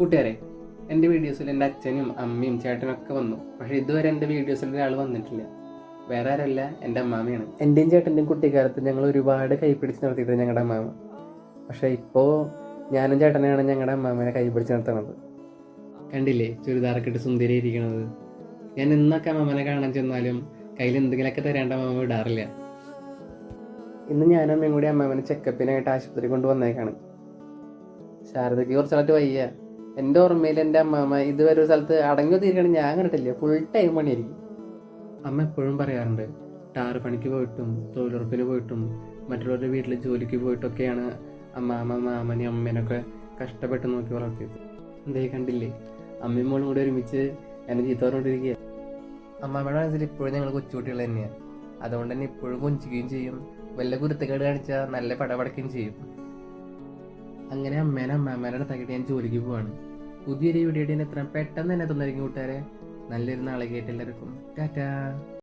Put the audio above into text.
കൂട്ടുകാരെ, എൻ്റെ വീഡിയോസിൽ എൻ്റെ അച്ഛനും അമ്മയും ചേട്ടനൊക്കെ വന്നു. പക്ഷേ ഇതുവരെ എൻ്റെ വീഡിയോസിൽ ഒരാൾ വന്നിട്ടില്ല. വേറെ ആരല്ല, എൻ്റെ അമ്മാമ്മയാണ്. എൻ്റെയും ചേട്ടൻ്റെയും കുട്ടിക്കാലത്ത് ഞങ്ങൾ ഒരുപാട് കൈപ്പിടിച്ച് നിർത്തിയിട്ട് ഞങ്ങളുടെ അമ്മാമ്മ. പക്ഷേ ഇപ്പോൾ ഞാനും ചേട്ടനെയാണ് ഞങ്ങളുടെ അമ്മാമ്മനെ കൈപിടിച്ച് നിർത്തണത്. കണ്ടില്ലേ ചുരിദാറൊക്കെ ഇട്ട് സുന്ദരി ഇരിക്കണത്. ഞാൻ ഇന്നൊക്കെ അമ്മാമ്മനെ കാണാൻ ചെന്നാലും കയ്യിൽ എന്തെങ്കിലുമൊക്കെ തരാണ്ട് അമ്മാമ്മ വിടാറില്ല. ഇന്ന് ഞാനും അമ്മയും കൂടി അമ്മാമ്മനെ ചെക്കപ്പിനായിട്ട് ആശുപത്രി കൊണ്ടുവന്നേക്കാണ്. ശാരദയ്ക്ക് കുറച്ചായിട്ട് വയ്യ. എൻ്റെ ഓർമ്മയിൽ എൻ്റെ അമ്മാമ്മ ഇതുവരെ ഒരു സ്ഥലത്ത് അടങ്ങി ഒതുങ്ങിയിരിക്കണം ഞാൻ കണ്ടിട്ടില്ല. ഫുൾ ടൈം പണിയായിരിക്കും. അമ്മ എപ്പോഴും പറയാറുണ്ട്, ടാറ് പണിക്ക് പോയിട്ടും തൊഴിലുറപ്പിന് പോയിട്ടും മറ്റുള്ളവരുടെ വീട്ടിൽ ജോലിക്ക് പോയിട്ടൊക്കെയാണ് അമ്മാമ്മ മാമനെയും അമ്മേനൊക്കെ കഷ്ടപ്പെട്ട് നോക്കി വളർത്തിയത്. എന്തേ കണ്ടില്ലേ, അമ്മയും മോളും കൂടി ഒരുമിച്ച് എന്നെ ചീത്ത പറഞ്ഞുകൊണ്ടിരിക്കുക. അമ്മാമ്മയുടെ മനസ്സിൽ ഇപ്പോഴും ഞങ്ങൾ കൊച്ചുകുട്ടികൾ തന്നെയാണ്. അതുകൊണ്ട് തന്നെ ഇപ്പോഴും കൊഞ്ചിക്കുകയും ചെയ്യും. വല്ല കുരുത്തക്കേട് കാണിച്ചാൽ നല്ല പടപടക്കുകയും ചെയ്യും. അങ്ങനെ അമ്മേനെ അടുത്താക്കിയിട്ട് ഞാൻ ജോലിക്ക് പോവാണ്. പുതിയൊരു വീഡിയോ എത്ര പെട്ടെന്ന് തന്നെ തന്നിരിക്കും കൂട്ടുകാരെ. നല്ലൊരു നാളെ കേട്ട് എല്ലാവർക്കും ടാറ്റാ.